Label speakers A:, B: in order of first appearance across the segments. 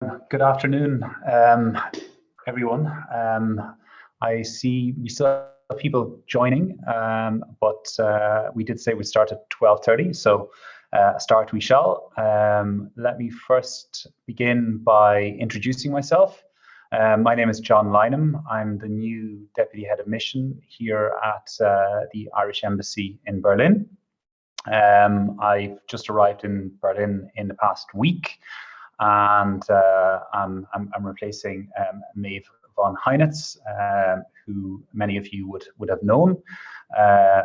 A: Good afternoon, everyone. I see we still have people joining, but we did say we'd start at 12:30, so start we shall. Let me first begin by introducing myself. My name is John Lynham. I'm the new Deputy Head of Mission here at the Irish Embassy in Berlin. I've just arrived in Berlin in the past week, and I'm replacing Maeve von Heinitz, who many of you would have known.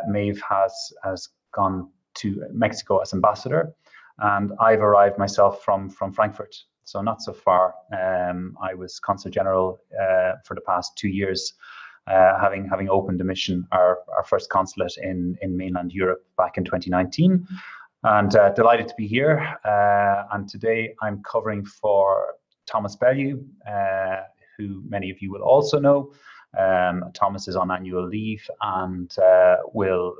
A: Maeve has gone to Mexico as ambassador, and I've arrived myself from Frankfurt, so not so far. I was Consul General for the past 2 years, having opened a mission, our first consulate in mainland Europe back in 2019. And delighted to be here. And today I'm covering for Thomas Bellew, who many of you will also know. Thomas is on annual leave and will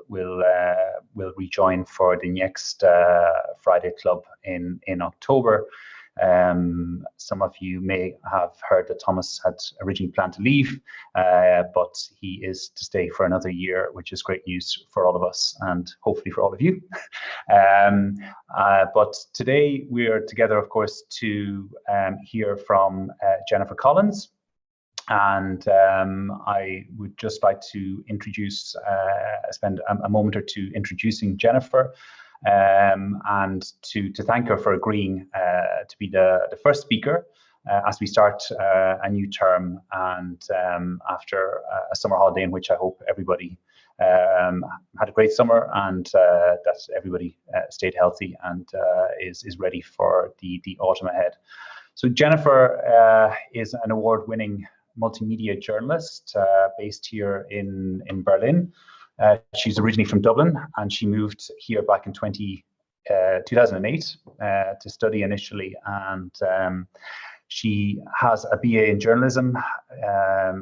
A: rejoin for the next Friday Club in October. Some of you may have heard that Thomas had originally planned to leave, but he is to stay for another year, which is great news for all of us and hopefully for all of you. But today we are together, of course, to hear from Jennifer Collins. And I would just like to spend a moment or two introducing Jennifer. And to thank her for agreeing to be the first speaker as we start a new term, and after a summer holiday in which I hope everybody had a great summer, and that everybody stayed healthy and is ready for the autumn ahead. So Jennifer is an award-winning multimedia journalist based here in Berlin. She's originally from Dublin, and she moved here back in 2008 to study initially, and she has a BA in journalism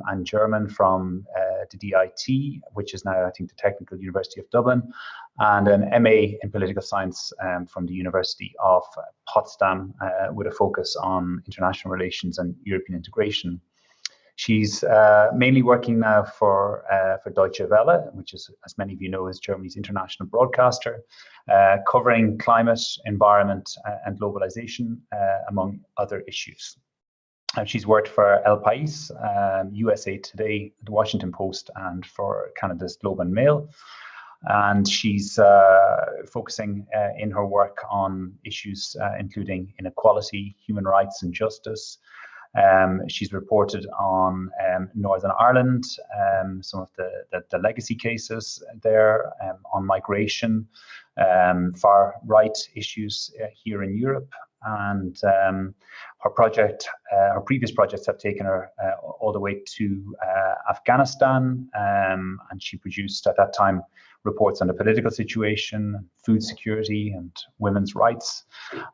A: and German from the DIT, which is now, I think, the Technical University of Dublin, and an MA in political science from the University of Potsdam with a focus on international relations and European integration. She's mainly working now for Deutsche Welle, which is, as many of you know, is Germany's international broadcaster, covering climate, environment, and globalization, among other issues. She's worked for El País, USA Today, The Washington Post, and for Canada's Globe and Mail. And she's focusing in her work on issues including inequality, human rights, and justice. She's reported on Northern Ireland, some of the legacy cases there, on migration, far-right issues here in Europe, and her previous projects have taken her all the way to Afghanistan, and she produced at that time reports on the political situation, food security, and women's rights.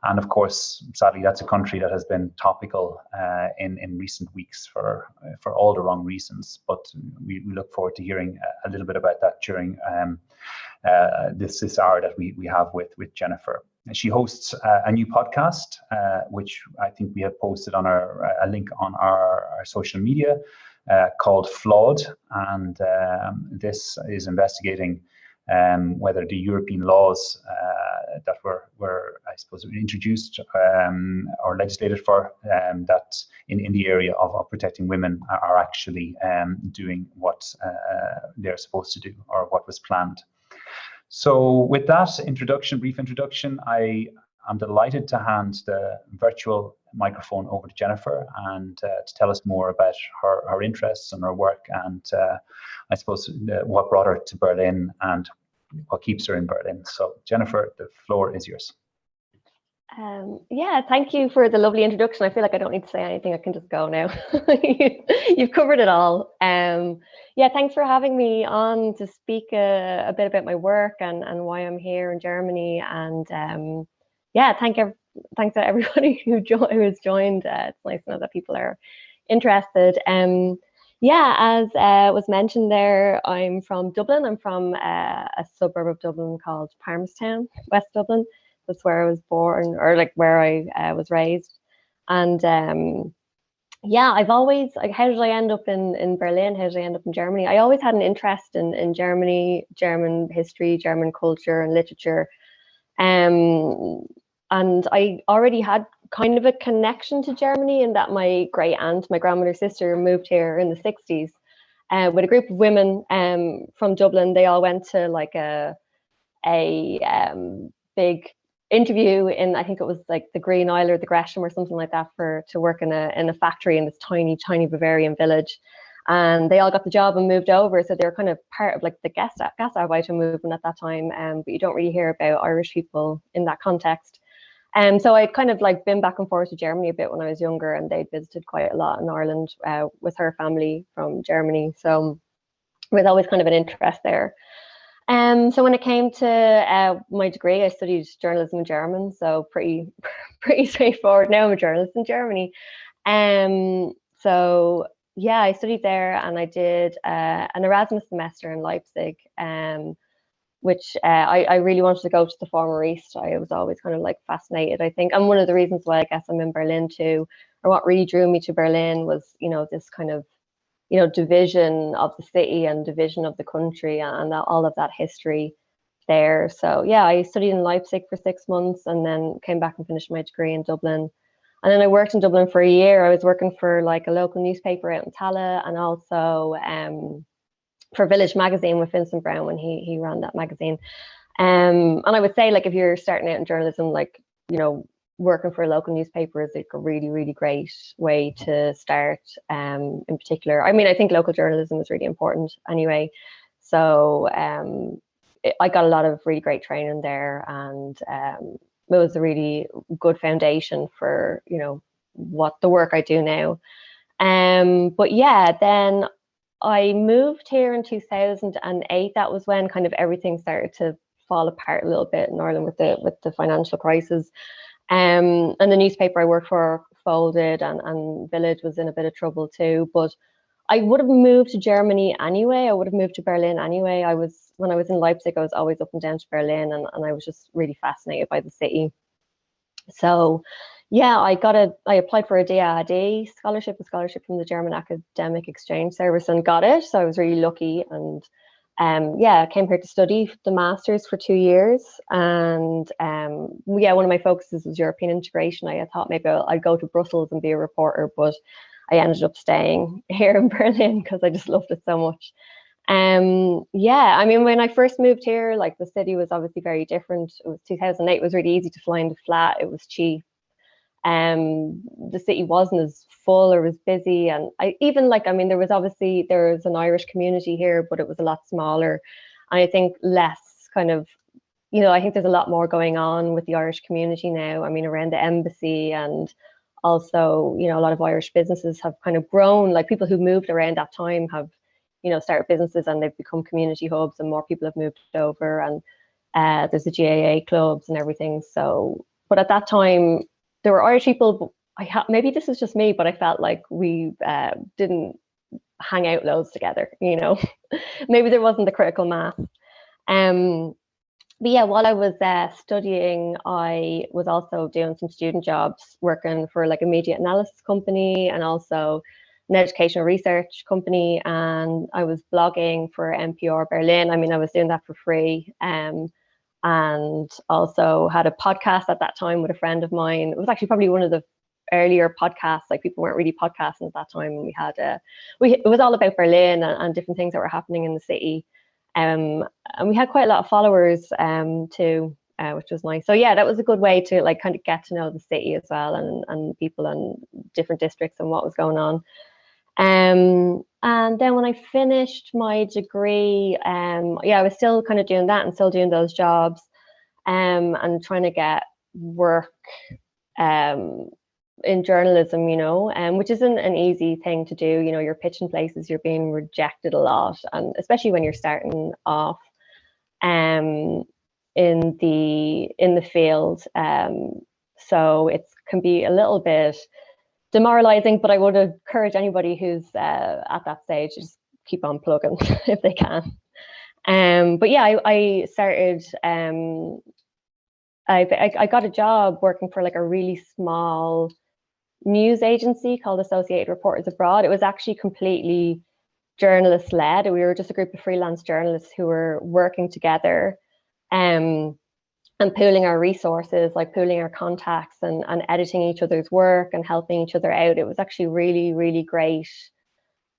A: And of course, sadly, that's a country that has been topical in recent weeks for all the wrong reasons. But we look forward to hearing a little bit about that during this hour that we have with Jennifer. She hosts a new podcast, which I think we have posted on a link on our social media, called Flawed, and this is investigating whether the European laws that were I suppose introduced or legislated for that in the area of protecting women are actually doing what they're supposed to do or what was planned. So with that brief introduction, I'm delighted to hand the virtual microphone over to Jennifer and to tell us more about her interests and her work, and I suppose what brought her to Berlin and what keeps her in Berlin. So Jennifer, the floor is yours.
B: Yeah, thank you for the lovely introduction. I feel like I don't need to say anything. I can just go now. You've covered it all. Yeah, thanks for having me on to speak a bit about my work and why I'm here in Germany. And yeah, thanks to everybody who has joined. It's nice to know that people are interested. Yeah, as was mentioned there, I'm from Dublin. I'm from a suburb of Dublin called Palmerstown, West Dublin. That's where I was born, or like where I was raised. And yeah, I've always, like, how did I end up in Berlin? How did I end up in Germany? I always had an interest in Germany, German history, German culture and literature. And I already had kind of a connection to Germany in that my great aunt, my grandmother's sister, moved here in the 60s with a group of women from Dublin. They all went to like a big interview in, I think it was like the Green Isle or the Gresham or something like that, to work in a factory in this tiny Bavarian village. And they all got the job and moved over. So they were kind of part of like the Gastarbeiter movement at that time. But you don't really hear about Irish people in that context. And so I'd kind of like been back and forth to Germany a bit when I was younger, and they'd visited quite a lot in Ireland with her family from Germany. So there was always kind of an interest there. So when it came to my degree, I studied journalism in German, so pretty straightforward. Now I'm a journalist in Germany. So yeah, I studied there, and I did an Erasmus semester in Leipzig, which I really wanted to go to the former East. I was always kind of like fascinated, I think. And one of the reasons why I guess I'm in Berlin too, or what really drew me to Berlin was, this kind of, division of the city and division of the country and all of that history there. So yeah, I studied in Leipzig for 6 months and then came back and finished my degree in Dublin. And then I worked in Dublin for a year. I was working for like a local newspaper out in Tala, and also for Village magazine with Vincent Brown when he ran that magazine. And I would say, like, if you're starting out in journalism, like, working for a local newspaper is like a really, really great way to start. In particular, I mean, I think local journalism is really important anyway. So I got a lot of really great training there, and it was a really good foundation for, what the work I do now. But yeah, then I moved here in 2008. That was when kind of everything started to fall apart a little bit in Ireland with the financial crisis. And the newspaper I worked for folded, and Village was in a bit of trouble too. But I would have moved to Germany anyway. I would have moved to Berlin anyway. When I was in Leipzig, I was always up and down to Berlin, and I was just really fascinated by the city. So yeah, I applied for a DAAD scholarship, from the German Academic Exchange Service, and got it. So I was really lucky, and yeah, I came here to study the master's for 2 years. And yeah, one of my focuses was European integration. I thought maybe I'd go to Brussels and be a reporter, but I ended up staying here in Berlin because I just loved it so much. Yeah, I mean, when I first moved here, like, the city was obviously very different. It was 2008. It was really easy to find a flat. It was cheap. The city wasn't as full or as busy, and there was an Irish community here, but it was a lot smaller, and I think less kind of, I think there's a lot more going on with the Irish community now. I mean, around the embassy, and also, a lot of Irish businesses have kind of grown. Like, people who moved around that time have, started businesses, and they've become community hubs, and more people have moved over, and there's the GAA clubs and everything. So, but at that time, there were Irish people. Maybe this is just me, but I felt like we didn't hang out loads together. Maybe there wasn't the critical mass. But yeah, while I was studying, I was also doing some student jobs, working for like a media analysis company and also an educational research company. And I was blogging for NPR Berlin. I mean, I was doing that for free. And also had a podcast at that time with a friend of mine. It was actually probably one of the earlier podcasts. Like, people weren't really podcasting at that time. And we had it was all about Berlin and different things that were happening in the city. And we had quite a lot of followers too, which was nice. So yeah, that was a good way to like kind of get to know the city as well, and people and different districts and what was going on. And then when I finished my degree, yeah, I was still kind of doing that and still doing those jobs, and trying to get work in journalism, which isn't an easy thing to do. You're pitching places, you're being rejected a lot, and especially when you're starting off in the field. So it can be a little bit demoralizing, but I would encourage anybody who's at that stage, just keep on plugging if they can. But yeah, I started. I got a job working for like a really small news agency called Associated Reporters Abroad. It was actually completely journalist led. We were just a group of freelance journalists who were working together and pooling our resources, like pooling our contacts and editing each other's work and helping each other out. It was actually really, really great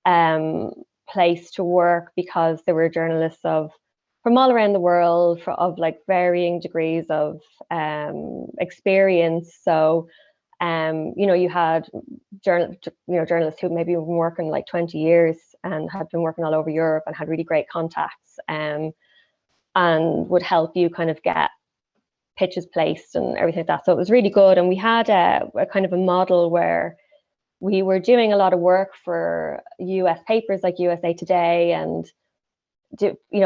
B: place to work, because there were journalists from all around the world, of like varying degrees of experience. So you had journalists who maybe been working like 20 years and had been working all over Europe and had really great contacts, and would help you kind of get pitches placed and everything like that. So it was really good. And we had a kind of a model where we were doing a lot of work for US papers like USA Today and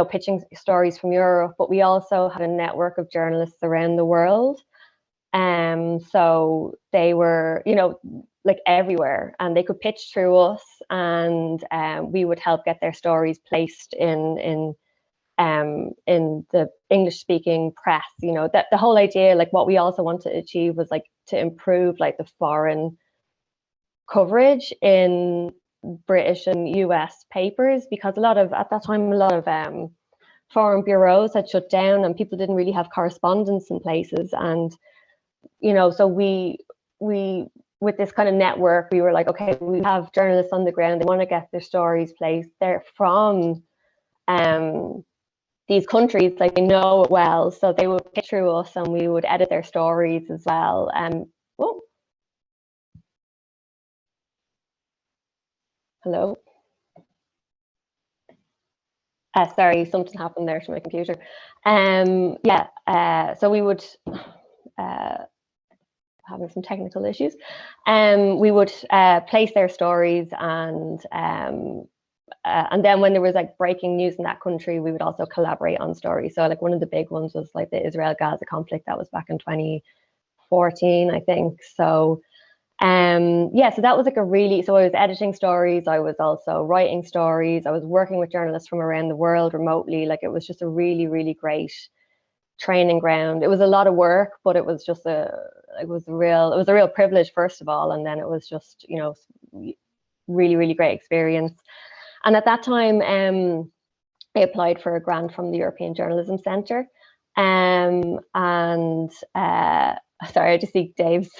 B: pitching stories from Europe, but we also had a network of journalists around the world. So they were, like everywhere, and they could pitch through us, and we would help get their stories placed in the English-speaking press. That the whole idea, like what we also wanted to achieve, was like to improve like the foreign coverage in British and US papers, because at that time a lot of foreign bureaus had shut down and people didn't really have correspondence in places. And so we with this kind of network, we were like, okay, we have journalists on the ground, they want to get their stories placed. They're from these countries, like they know it well, so they would pitch through us and we would edit their stories as well. Hello. Sorry, something happened there to my computer. So we would having some technical issues. We would place their stories, and then when there was like breaking news in that country, we would also collaborate on stories. So like one of the big ones was like the Israel-Gaza conflict. That was back in 2014, I think. So so that was like so I was editing stories, I was also writing stories, I was working with journalists from around the world remotely. Like it was just a really, really great training ground. It was a lot of work, but it was just a real privilege, first of all, and then it was just really, really great experience. And at that time I applied for a grant from the European Journalism Centre, sorry, I just see Dave's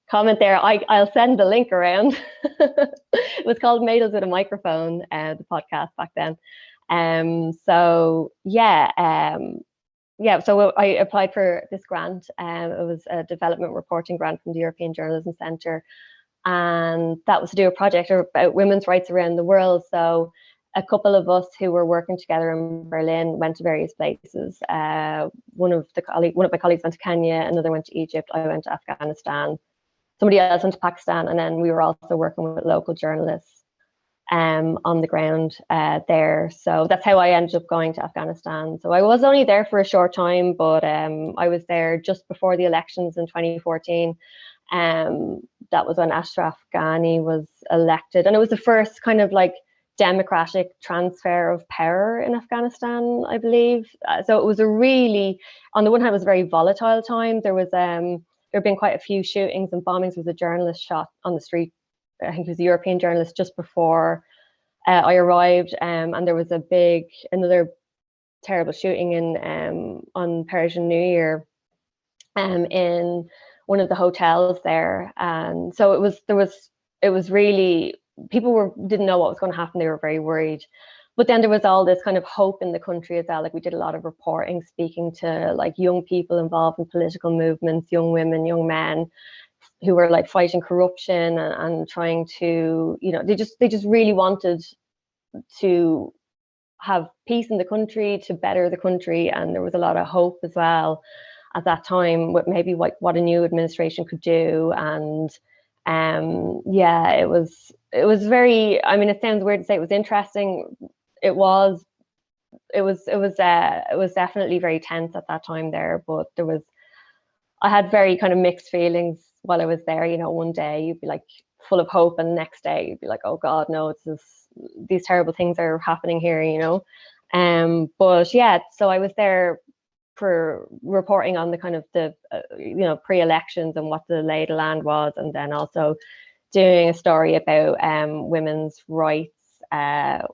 B: comment there. I'll send the link around. It was called Made Us with a Microphone, the podcast back then. So I applied for this grant. It was a development reporting grant from the European Journalism Centre, and that was to do a project about women's rights around the world. So a couple of us who were working together in Berlin went to various places. One of my colleagues went to Kenya, another went to Egypt, I went to Afghanistan, somebody else went to Pakistan, and then we were also working with local journalists on the ground there. So that's how I ended up going to Afghanistan. So I was only there for a short time, but I was there just before the elections in 2014. That was when Ashraf Ghani was elected, and it was the first kind of like democratic transfer of power in Afghanistan, I believe. So it was a really, on the one hand, it was a very volatile time. There had been quite a few shootings and bombings. There was a journalist shot on the street. I think he was a European journalist just before I arrived, and there was another terrible shooting on Persian New Year in one of the hotels there. And so it was really, people didn't know what was going to happen. They were very worried. But then there was all this kind of hope in the country as well. Like we did a lot of reporting, speaking to like young people involved in political movements, young women, young men who were like fighting corruption and trying to, they just really wanted to have peace in the country, to better the country. And there was a lot of hope as well at that time with maybe what a new administration could do. And it was very, I mean, it sounds weird to say it was interesting. It was definitely very tense at that time there, but I had very kind of mixed feelings while I was there. One day you'd be like full of hope, and the next day you'd be like, oh God, no, these terrible things are happening here, But yeah, so I was there for reporting on the kind of the pre-elections and what the lay of the land was, and then also doing a story about women's rights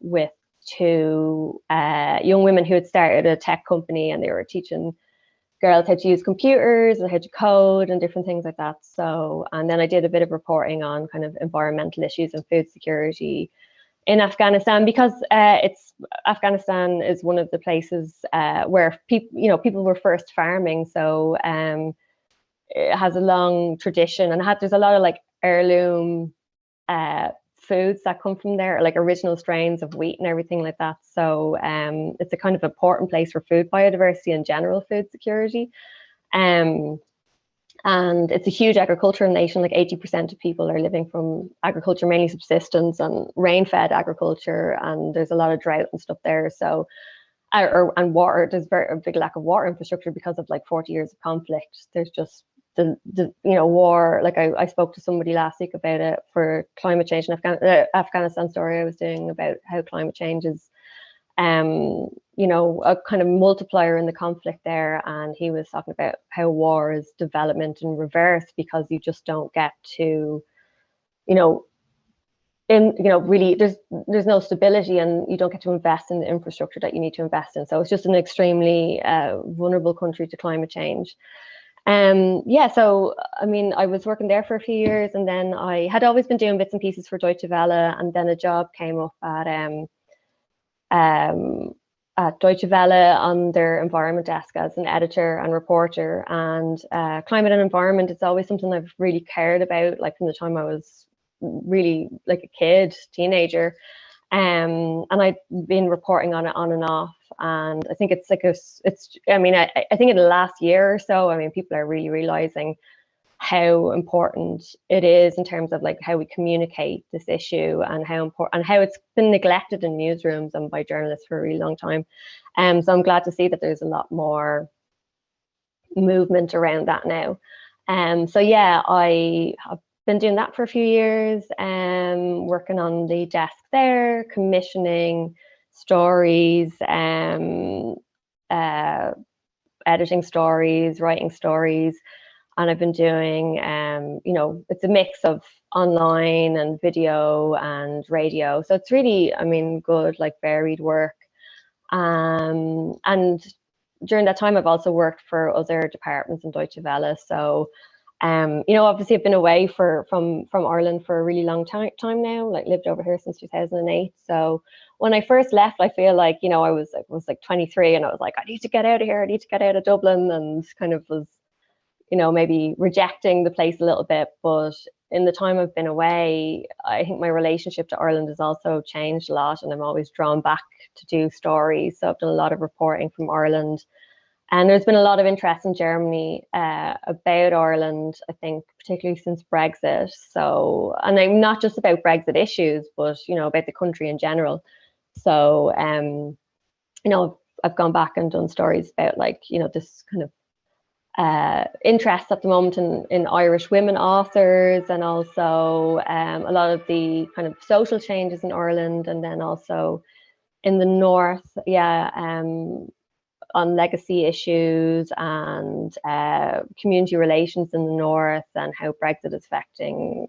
B: with two young women who had started a tech company, and they were teaching girls how to use computers and how to code and different things like that. So, and then I did a bit of reporting on kind of environmental issues and food security in Afghanistan, because Afghanistan is one of the places where people were first farming. So it has a long tradition, and there's a lot of like heirloom foods that come from there, like original strains of wheat and everything like that. So it's a kind of important place for food biodiversity and general food security. And it's a huge agricultural nation. Like 80% of people are living from agriculture, mainly subsistence and rain-fed agriculture. And there's a lot of drought and stuff there. So, and water. There's a big lack of water infrastructure because of like 40 years of conflict. There's just the war. Like I spoke to somebody last week about it for climate change in Afghanistan story I was doing about how climate change is a kind of multiplier in the conflict there, and he was talking about how war is development in reverse, because you just don't get to really there's no stability, and you don't get to invest in the infrastructure that you need to invest in. So it's just an extremely vulnerable country to climate change. So I mean, I was working there for a few years, and then I had always been doing bits and pieces for Deutsche Welle, and then a job came up at Deutsche Welle on their environment desk as an editor and reporter. And climate and environment is always something I've really cared about, like from the time I was really like a teenager. And I've been reporting on it on and off. And I think it's like I think in the last year or so, I mean, people are really realizing how important it is in terms of like how we communicate this issue, and how important and how it's been neglected in newsrooms and by journalists for a really long time. So I'm glad to see that there's a lot more movement around that now. So yeah, I have been doing that for a few years, working on the desk there, commissioning stories, editing stories, writing stories. And I've been doing, it's a mix of online and video and radio. So it's really, I mean, good, like varied work. And during that time, I've also worked for other departments in Deutsche Welle. So, obviously I've been away from Ireland for a really long time now, like lived over here since 2008. So when I first left, I feel like, I was like 23, and I was like, I need to get out of here. I need to get out of Dublin, and kind of was, maybe rejecting the place a little bit. But in the time I've been away, I think my relationship to Ireland has also changed a lot, and I'm always drawn back to do stories. So I've done a lot of reporting from Ireland, and there's been a lot of interest in Germany about Ireland, I think, particularly since Brexit. So, and I'm not just about Brexit issues, but, about the country in general. So, I've gone back and done stories about this kind of interest at the moment in Irish women authors, and also a lot of the kind of social changes in Ireland, and then also in the north, on legacy issues and community relations in the north, and how Brexit is affecting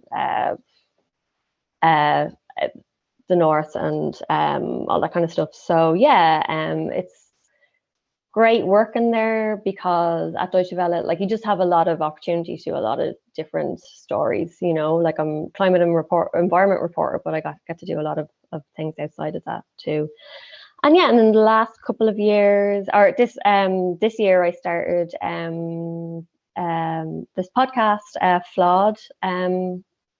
B: the north, and all that kind of stuff. So it's great work in there, because at Deutsche Welle, like, you just have a lot of opportunity to do a lot of different stories. Like, I'm climate and environment reporter, but I get to do a lot of things outside of that too. And and in the last couple of years, or this year, I started this podcast, Flawed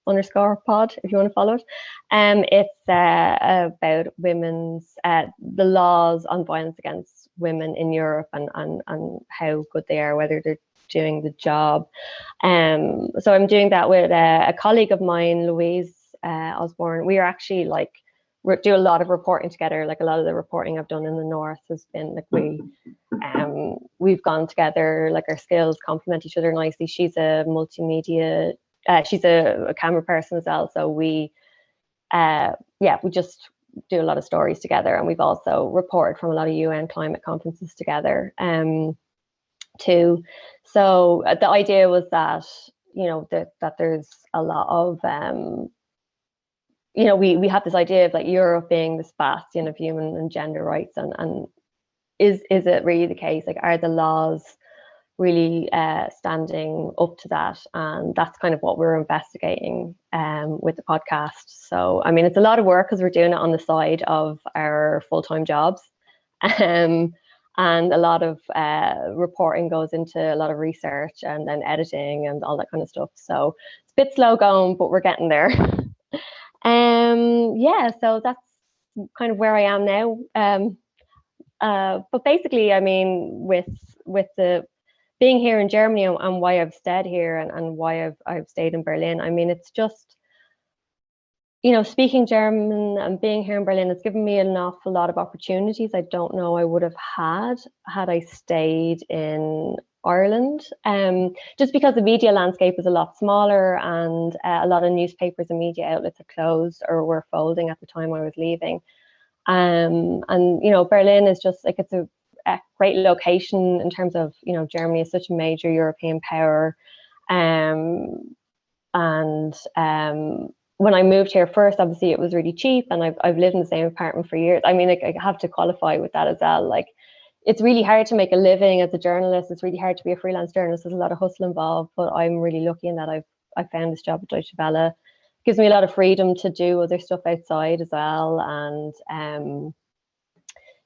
B: _pod, if you want to follow it. It's about women's the laws on violence against women in Europe, and how good they are, whether they're doing the job. So I'm doing that with a colleague of mine, Louise Osborne. We are actually we do a lot of reporting together. Like, a lot of the reporting I've done in the north has been like we've gone together, like our skills complement each other nicely. She's a multimedia, she's a camera person as well. So we just do a lot of stories together, and we've also reported from a lot of UN climate conferences together. too. So the idea was that, you know, that there's a lot of, you know, we have this idea of like Europe being this bastion of human and gender rights, and is it really the case? Like, are the laws really standing up to that? And that's kind of what we're investigating with the podcast. So, I mean, it's a lot of work because we're doing it on the side of our full-time jobs. And a lot of reporting goes into a lot of research and then editing and all that kind of stuff. So it's a bit slow going, but we're getting there. Yeah, so that's kind of where I am now. But basically, I mean, with the being here in Germany and why I've stayed here and why I've stayed in Berlin, I mean, it's just, you know, speaking German and being here in Berlin, it's given me an awful lot of opportunities I don't know I would have had I stayed in Ireland. Just because the media landscape is a lot smaller, and a lot of newspapers and media outlets are closed or were folding at the time I was leaving. And you know, Berlin is just like, it's a great location in terms of, you know, Germany is such a major European power. When I moved here first, obviously it was really cheap, and I've lived in the same apartment for years. I mean, like, I have to qualify with that as well. Like, it's really hard to make a living as a journalist. It's really hard to be a freelance journalist. There's a lot of hustle involved, but I'm really lucky in that I found this job at Deutsche Welle. It gives me a lot of freedom to do other stuff outside as well. And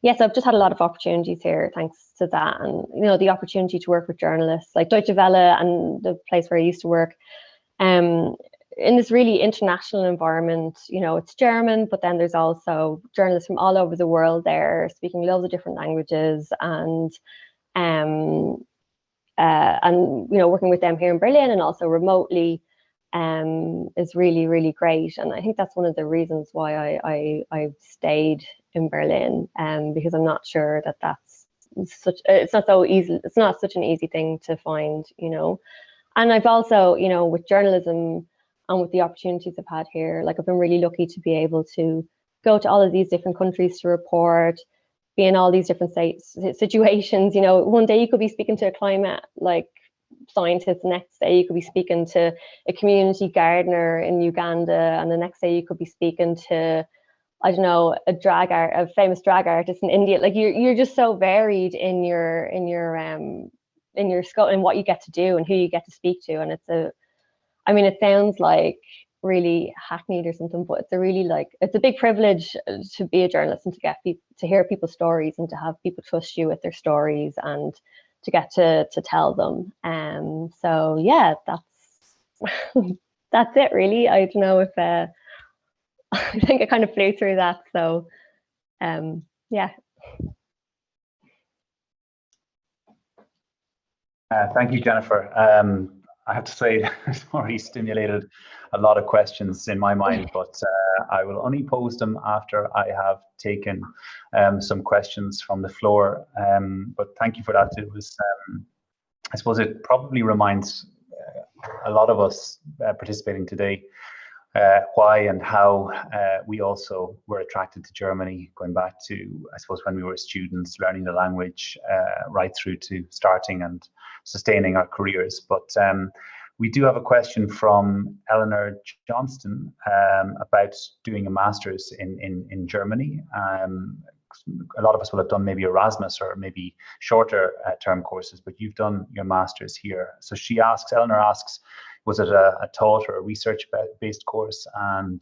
B: yes, I've just had a lot of opportunities here thanks to that. And, you know, the opportunity to work with journalists like Deutsche Welle and the place where I used to work, in this really international environment. You know, it's German, but then there's also journalists from all over the world there speaking loads of different languages, and you know, working with them here in Berlin and also remotely is really, really great. And I think that's one of the reasons why I've stayed in Berlin, because I'm not sure that that's it's not so easy. It's not such an easy thing to find, you know. And I've also, you know, with journalism and with the opportunities I've had here, like, I've been really lucky to be able to go to all of these different countries to report, be in all these different situations. You know, one day you could be speaking to a climate like scientist, the next day you could be speaking to a community gardener in Uganda, and the next day you could be speaking to, I don't know, a famous drag artist in India. Like, you're just so varied in your scope and what you get to do and who you get to speak to. And I mean, it sounds like really hackneyed or something, but it's a really, like, it's a big privilege to be a journalist and to get to hear people's stories and to have people trust you with their stories and to get to tell them. So yeah, that's that's it really. I don't know if I think I kind of flew through that. So yeah.
A: Thank you, Jennifer. I have to say, it's already stimulated a lot of questions in my mind, but I will only pose them after I have taken some questions from the floor. But thank you for that. It was, I suppose it probably reminds a lot of us participating today why and how we also were attracted to Germany, going back to, I suppose, when we were students, learning the language, right through to starting and sustaining our careers. But we do have a question from Eleanor Johnston about doing a master's in Germany. A lot of us will have done maybe Erasmus or maybe shorter term courses, but you've done your master's here. So Eleanor asks, was it a taught or a research-based course? And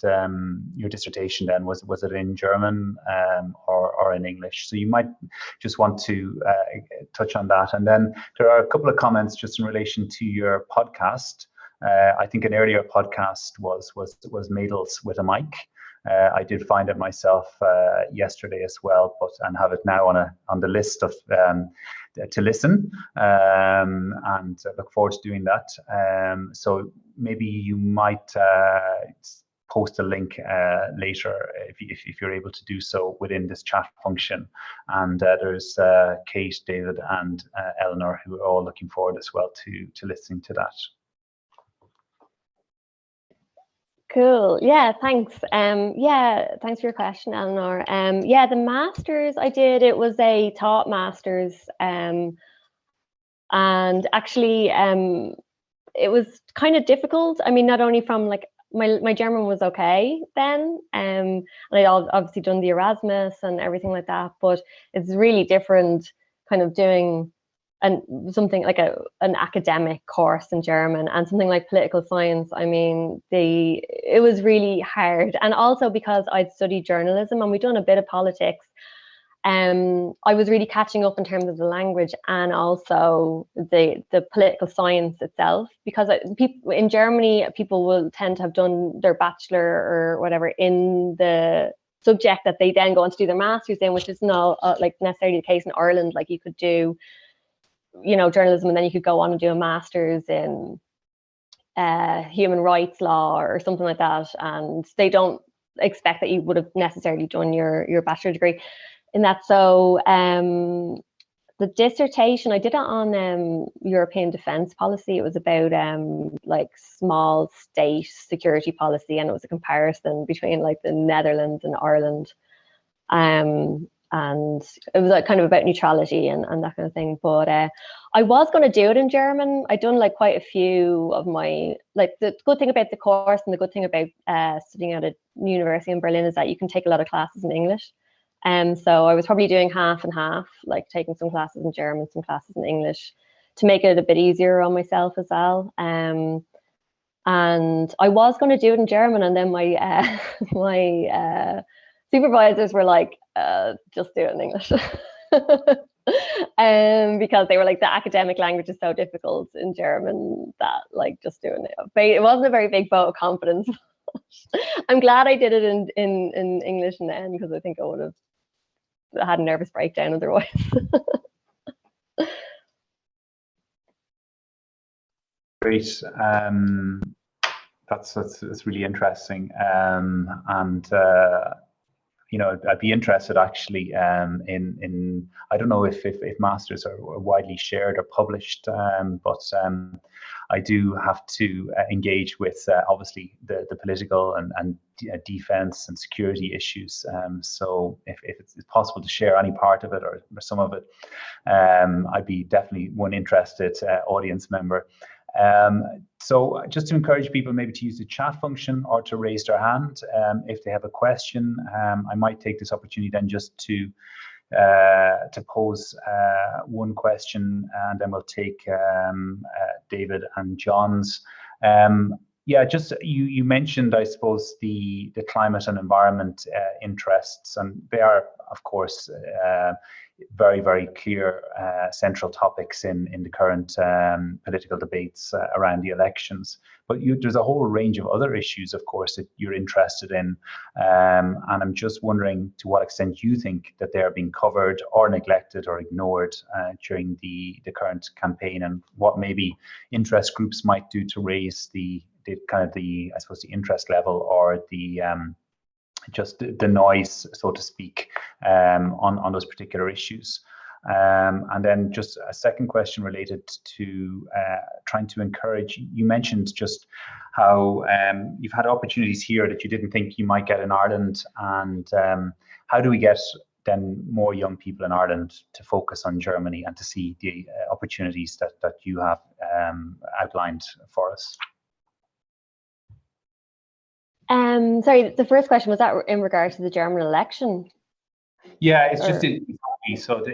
A: your dissertation then, was it in German or in English? So you might just want to touch on that. And then there are a couple of comments just in relation to your podcast. I think an earlier podcast was Mädels with a Mic. I did find it myself yesterday as well, and have it now on the list of to listen, and look forward to doing that. So maybe you might post a link later if you're able to do so within this chat function. And there's Kate, David, and Eleanor, who are all looking forward as well to listening to that.
B: Cool. Yeah, thanks. Yeah, thanks for your question, Eleanor. Yeah, the master's I did, it was a taught master's. And actually, it was kind of difficult. I mean, not only from like my German was okay then, and I obviously done the Erasmus and everything like that, but it's really different kind of doing something like an academic course in German and something like political science. I mean, it was really hard. And also because I'd studied journalism and we'd done a bit of politics, I was really catching up in terms of the language and also the political science itself, because people in Germany, people will tend to have done their bachelor or whatever in the subject that they then go on to do their masters in, which is not like necessarily the case in Ireland. Like you could do, journalism, and then you could go on and do a master's in human rights law or something like that, and they don't expect that you would have necessarily done your bachelor degree in that. So the dissertation, I did it on European defence policy. It was about like small state security policy, and it was a comparison between like the Netherlands and Ireland. And it was like kind of about neutrality and that kind of thing. But I was going to do it in German. I'd done like quite a few of my, like the good thing about the course and the good thing about studying at a university in Berlin is that you can take a lot of classes in English. So I was probably doing half and half, like taking some classes in German, some classes in English, to make it a bit easier on myself as well. And I was going to do it in German, and then my supervisors were like, just do it in English. Because they were like, the academic language is so difficult in German that like just doing it. But it wasn't a very big vote of confidence. I'm glad I did it in English in the end, because I think I would have had a nervous breakdown otherwise.
A: Great. That's really interesting. I'd be interested actually in I don't know if masters are widely shared or published, but I do have to engage with obviously the political and defense and security issues. So if it's possible to share any part of it or some of it, I'd be definitely one interested audience member. So just to encourage people maybe to use the chat function or to raise their hand if they have a question. I might take this opportunity then just to pose one question, and then we'll take David and John's. Yeah, just you mentioned, I suppose, the climate and environment interests, and they are, of course, very, very clear central topics in the current political debates around the elections. But there's a whole range of other issues, of course, that you're interested in. And I'm just wondering to what extent you think that they're being covered or neglected or ignored during the current campaign, and what maybe interest groups might do to raise the I suppose the interest level or the just the noise, so to speak, on those particular issues. And then just a second question related to trying to encourage, you mentioned just how you've had opportunities here that you didn't think you might get in Ireland, and how do we get then more young people in Ireland to focus on Germany and to see the opportunities that you have outlined for us?
B: Sorry, the first question, was that in regard to the German election?
A: Yeah, it's just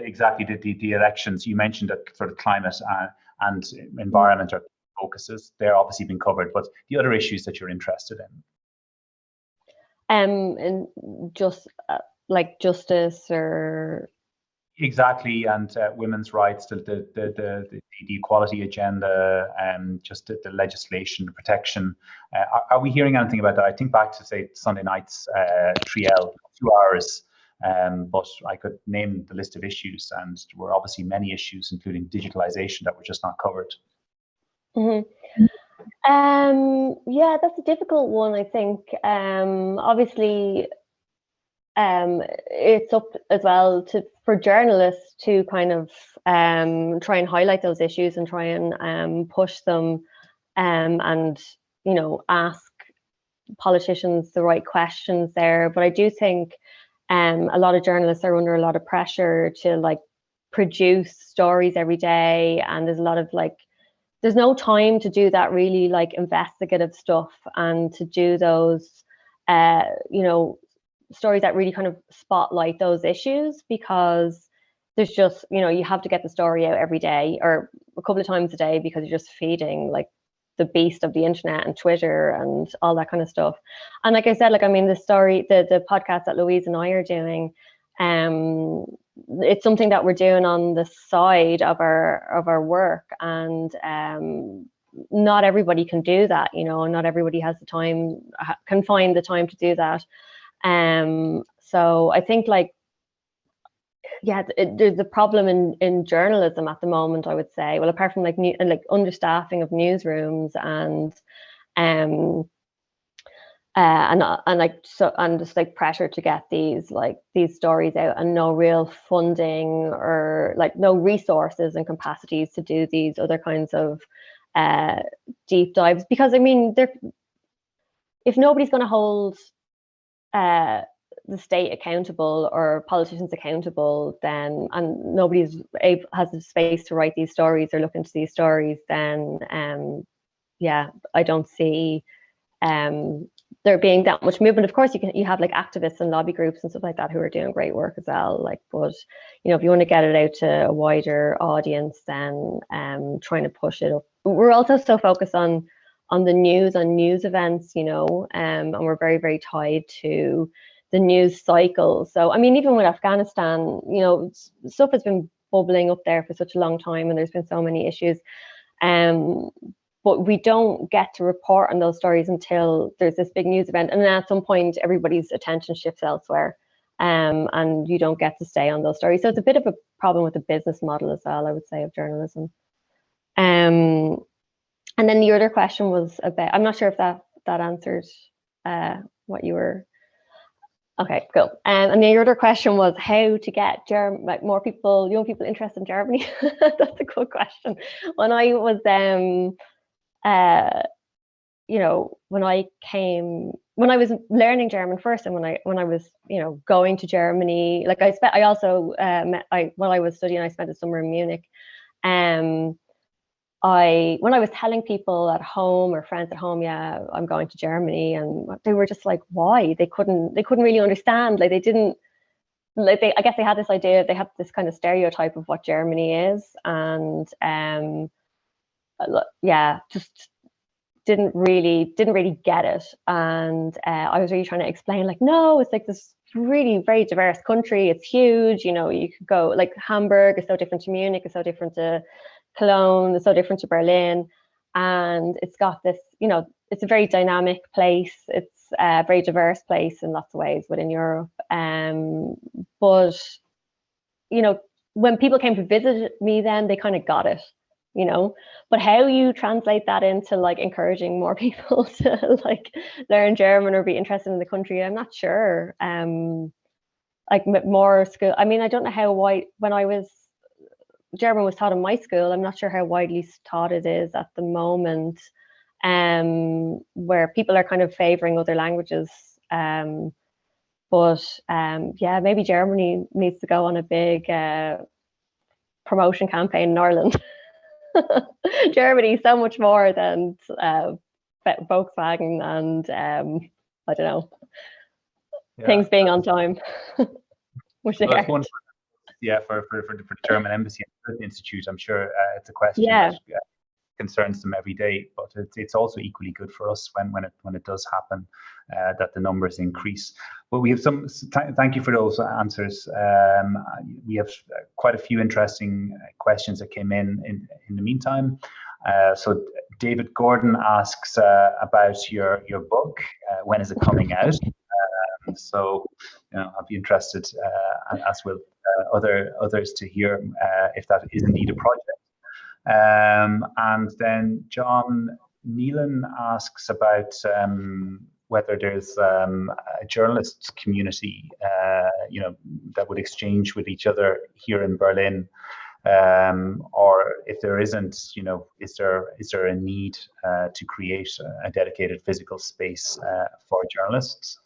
A: exactly the elections. You mentioned that sort of climate and environment are focuses. They're obviously been covered, but the other issues that you're interested in.
B: And just like justice or
A: exactly, and women's rights, the equality agenda, and just the legislation, the protection. Are we hearing anything about that? I think back to say Sunday night's Triel, 2 hours. But I could name the list of issues, and there were obviously many issues, including digitalization, that were just not covered.
B: Mm-hmm. Yeah, that's a difficult one, I think. Obviously, it's up as well for journalists to kind of try and highlight those issues and try and push them, and ask politicians the right questions there. But I do think a lot of journalists are under a lot of pressure to like produce stories every day, and there's a lot of like, there's no time to do that really like investigative stuff and to do those, you know, stories that really kind of spotlight those issues, because there's just, you know, you have to get the story out every day or a couple of times a day, because you're just feeding like the beast of the internet and Twitter and all that kind of stuff. And like I said, like, I mean, the story, the podcast that Louise and I are doing, it's something that we're doing on the side of our work, and not everybody can do that, you know, not everybody has the time, can find the time to do that. So I think like, yeah, there's a problem in journalism at the moment, I would say. Well, apart from like understaffing of newsrooms and just like pressure to get these stories out, and no real funding or like no resources and capacities to do these other kinds of deep dives. Because I mean, if nobody's going to hold the state accountable or politicians accountable, then, and nobody's has the space to write these stories or look into these stories, then yeah, I don't see there being that much movement. Of course, you have like activists and lobby groups and stuff like that who are doing great work as well. Like, but you know, if you want to get it out to a wider audience, then trying to push it up. We're also so focused on the news, on news events, you know, and we're very, very tied to the news cycle. So, I mean, even with Afghanistan, you know, stuff has been bubbling up there for such a long time, and there's been so many issues. But we don't get to report on those stories until there's this big news event. And then at some point, everybody's attention shifts elsewhere, and you don't get to stay on those stories. So it's a bit of a problem with the business model as well, I would say, of journalism. And then the other question was about, I'm not sure if that answers what you were. Okay, cool. And the other question was how to get more people, young people interested in Germany. That's a good question. When I was, you know, when I was learning German first, and when I was, you know, when I was studying, I spent a summer in Munich. When I was telling people at home or friends at home, yeah, I'm going to Germany, and they were just like, why? They couldn't really understand. Like, they didn't, like, I guess they had this idea, they had this kind of stereotype of what Germany is, and yeah, just didn't really get it. And I was really trying to explain, like, no, it's like this really very diverse country. It's huge. You know, you could go, like, Hamburg is so different to Munich, it's so different to Cologne, it's so different to Berlin, and it's got this, you know, it's a very dynamic place. It's a very diverse place in lots of ways within Europe. But you know, when people came to visit me, then they kind of got it, you know. But how you translate that into like encouraging more people to like learn German or be interested in the country, I'm not sure. Like more school. I mean, I don't know how wide when I was. German was taught in my school. I'm not sure how widely taught it is at the moment, where people are kind of favouring other languages. But yeah, maybe Germany needs to go on a big promotion campaign in Ireland. Germany, so much more than Volkswagen and I don't know, things being on time. Which they are.
A: Yeah, for the German Embassy and Institute, I'm sure it's a question that concerns them every day. But it's also equally good for us when it does happen, that the numbers increase. But we have some. Thank you for those answers. We have quite a few interesting questions that came in the meantime. So David Gordon asks about your book. When is it coming out? So, you know, I'll be interested, as will others, to hear if that is indeed a project. And then John Neelan asks about whether there's a journalists community, you know, that would exchange with each other here in Berlin, or if there isn't, you know, is there a need to create a dedicated physical space for journalists?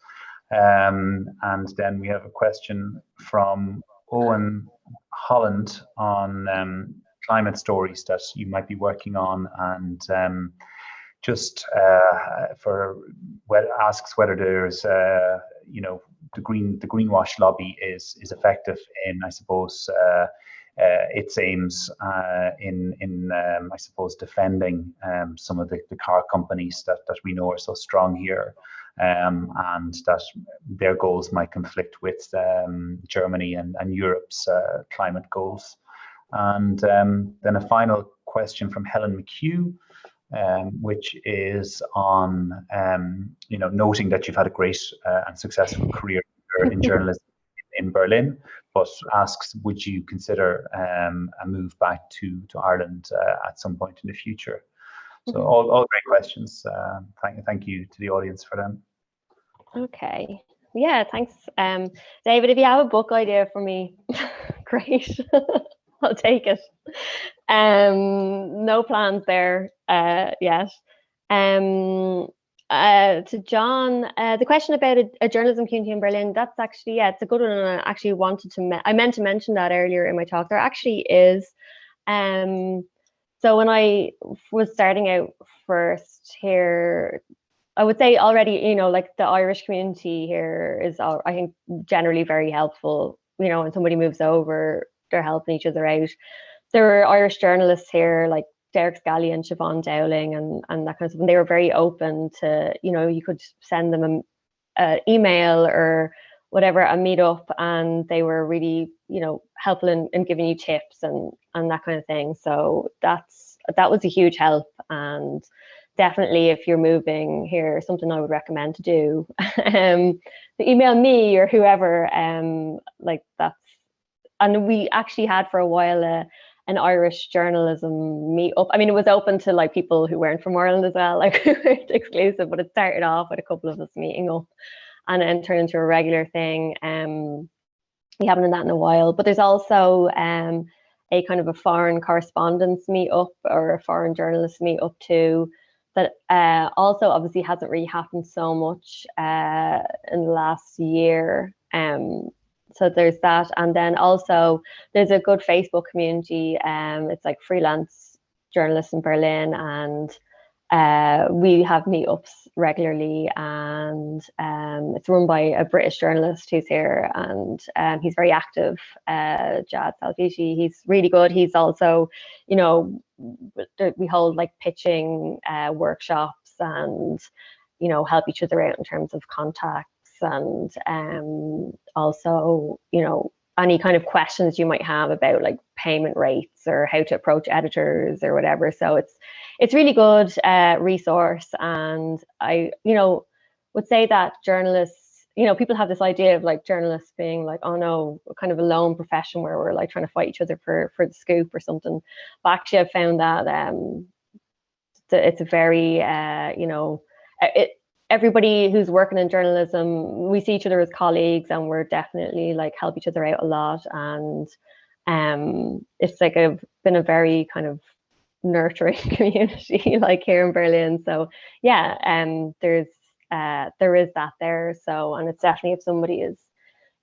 A: And then we have a question from Owen Holland on climate stories that you might be working on, and just asks whether there's the greenwash lobby is effective in, I suppose, its aims in I suppose defending some of the car companies that we know are so strong here, and that their goals might conflict with Germany and Europe's climate goals. And then a final question from Helen McHugh, which is on noting that you've had a great and successful career in journalism in Berlin, but asks, would you consider a move back to Ireland at some point in the future? So all great questions. Thank you to the audience for them.
B: Okay. Yeah, thanks. David, if you have a book idea for me, great. I'll take it. No plans there yet. To John, the question about a journalism community in Berlin, that's actually, it's a good one. And I actually I meant to mention that earlier in my talk. There actually is. So when I was starting out first here, I would say already, like the Irish community here is, I think, generally very helpful. When somebody moves over, they're helping each other out. There are Irish journalists here, like Derek Scally and Siobhan Dowling and that kind of stuff. And they were very open to, you could send them an email or whatever, a meetup, and they were really, helpful in giving you tips and that kind of thing. So that was a huge help. And definitely, if you're moving here, something I would recommend to do. To email me or whoever, like that's. And we actually had for a while an Irish journalism meetup. I mean, it was open to like people who weren't from Ireland as well, like we weren't exclusive, but it started off with a couple of us meeting up and then turned into a regular thing. We haven't done that in a while, but there's also a kind of a foreign correspondence meetup or a foreign journalist meetup too, that also obviously hasn't really happened so much in the last year. So there's that, and then also there's a good Facebook community. It's like freelance journalists in Berlin, and we have meetups regularly, and it's run by a British journalist who's here, and he's very active, Jad Salvici. He's really good. He's also, we hold like pitching workshops and, help each other out in terms of contacts, and also, any kind of questions you might have about like payment rates or how to approach editors or whatever. So it's really good resource. And I, would say that journalists, people have this idea of like journalists being like, oh no, kind of a lone profession where we're like trying to fight each other for the scoop or something. But actually I've found that it's a very, everybody who's working in journalism, we see each other as colleagues, and we're definitely like help each other out a lot. And it's like been a very kind of nurturing community like here in Berlin. So yeah, there is that there. So, and it's definitely, if somebody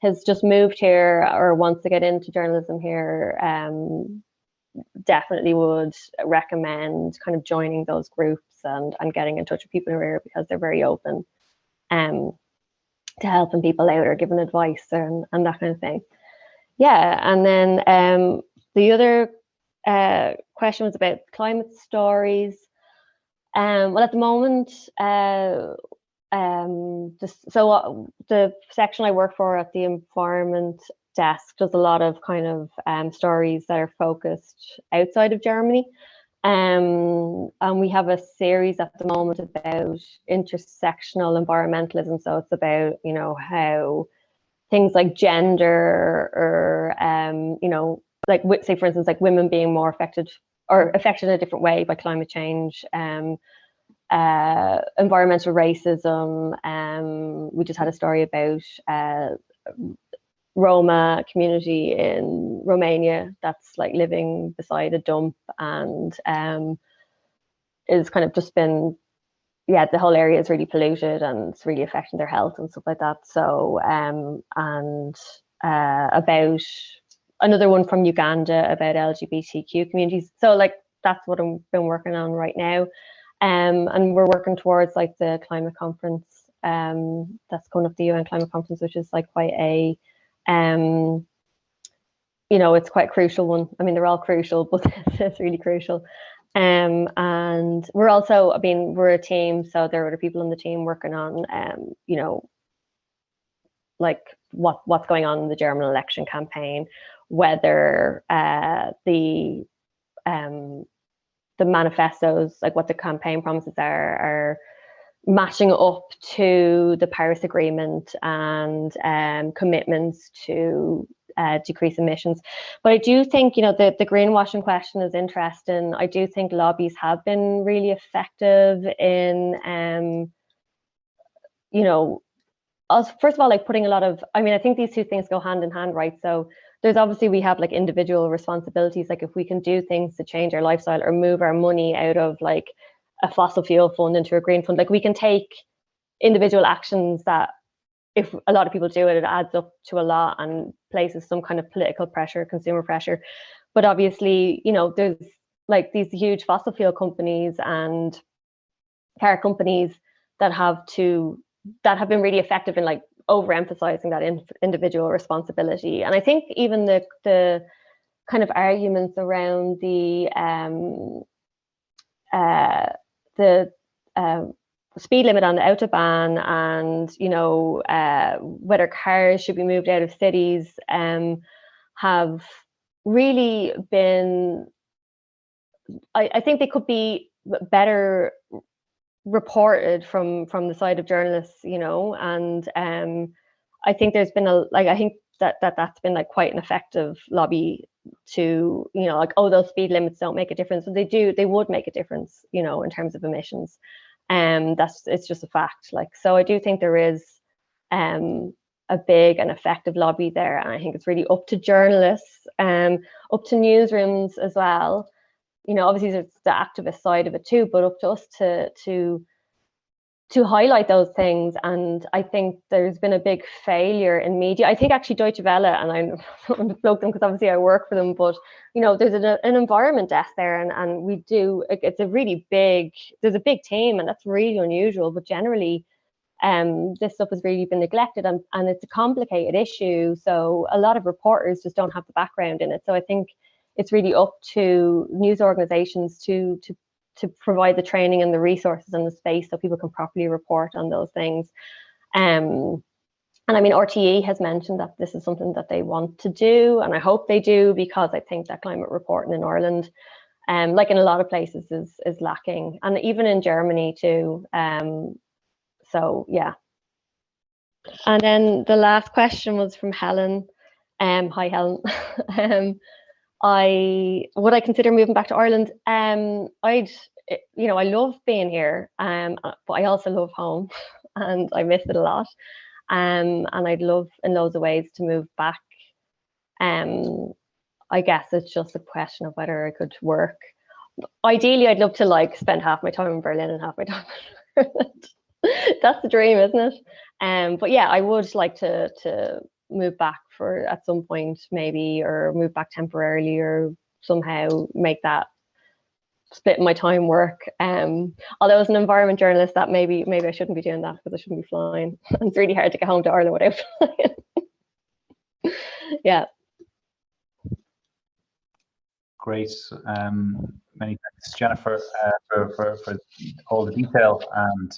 B: has just moved here or wants to get into journalism here, definitely would recommend kind of joining those groups and getting in touch with people who are here, because they're very open to helping people out or giving advice and that kind of thing. Yeah, and then the other question was about climate stories. Well, at the moment, the section I work for at the environment desk does a lot of kind of stories that are focused outside of Germany. And we have a series at the moment about intersectional environmentalism. So it's about, how things like gender or, like say, for instance, like women being more affected in a different way by climate change, environmental racism. We just had a story about Roma community in Romania that's like living beside a dump, and is kind of just been, the whole area is really polluted and it's really affecting their health and stuff like that. So about another one from Uganda about LGBTQ communities. So like that's what I've been working on right now. And we're working towards like the climate conference that's coming up, the UN climate conference, which is like quite a it's quite a crucial one. I mean, they're all crucial, but it's really crucial. And we're also, I mean, we're a team, so there are other people in the team working on, like what's going on in the German election campaign, whether the manifestos, like what the campaign promises are matching up to the Paris Agreement and commitments to decrease emissions. But I do think, the greenwashing question is interesting. I do think lobbies have been really effective in, first of all, like putting a lot of, I think these two things go hand in hand, right? So there's obviously, we have like individual responsibilities, like if we can do things to change our lifestyle or move our money out of like a fossil fuel fund into a green fund, like we can take individual actions that if a lot of people do it, it adds up to a lot and places some kind of political pressure, consumer pressure. But obviously, there's like these huge fossil fuel companies and car companies that have been really effective in like overemphasizing that individual responsibility. And I think even the kind of arguments around the speed limit on the autobahn and whether cars should be moved out of cities have really been, I think they could be better reported from the side of journalists, and I think there's been I think that's been like quite an effective lobby to, like, oh, those speed limits don't make a difference. But they would make a difference, in terms of emissions. It's just a fact. Like, so I do think there is a big and effective lobby there. And I think it's really up to journalists, up to newsrooms as well. Obviously there's the activist side of it too, but up to us to highlight those things. And I think there's been a big failure in media. I think actually Deutsche Welle, and I don't plug them because obviously I work for them, but there's an environment desk there, and we do, it's a really big, there's a big team, and that's really unusual. But generally, this stuff has really been neglected, and it's a complicated issue. So a lot of reporters just don't have the background in it. So I think it's really up to news organizations to provide the training and the resources and the space so people can properly report on those things. And I mean, RTE has mentioned that this is something that they want to do, and I hope they do, because I think that climate reporting in Ireland, like in a lot of places, is lacking, and even in Germany too. So yeah. And then the last question was from Helen. Hi, Helen. Would I consider moving back to Ireland? I love being here, but I also love home, and I miss it a lot. And I'd love in loads of ways to move back. I guess it's just a question of whether I could work. Ideally, I'd love to like spend half my time in Berlin and half my time in Ireland. That's the dream, isn't it? But yeah, I would like to move back at some point, maybe, or move back temporarily, or somehow make that split my time work. Although as an environment journalist, that maybe I shouldn't be doing that, because I shouldn't be flying. It's really hard to get home to Ireland without flying. Yeah.
A: Great. Many thanks, Jennifer, for all the detail and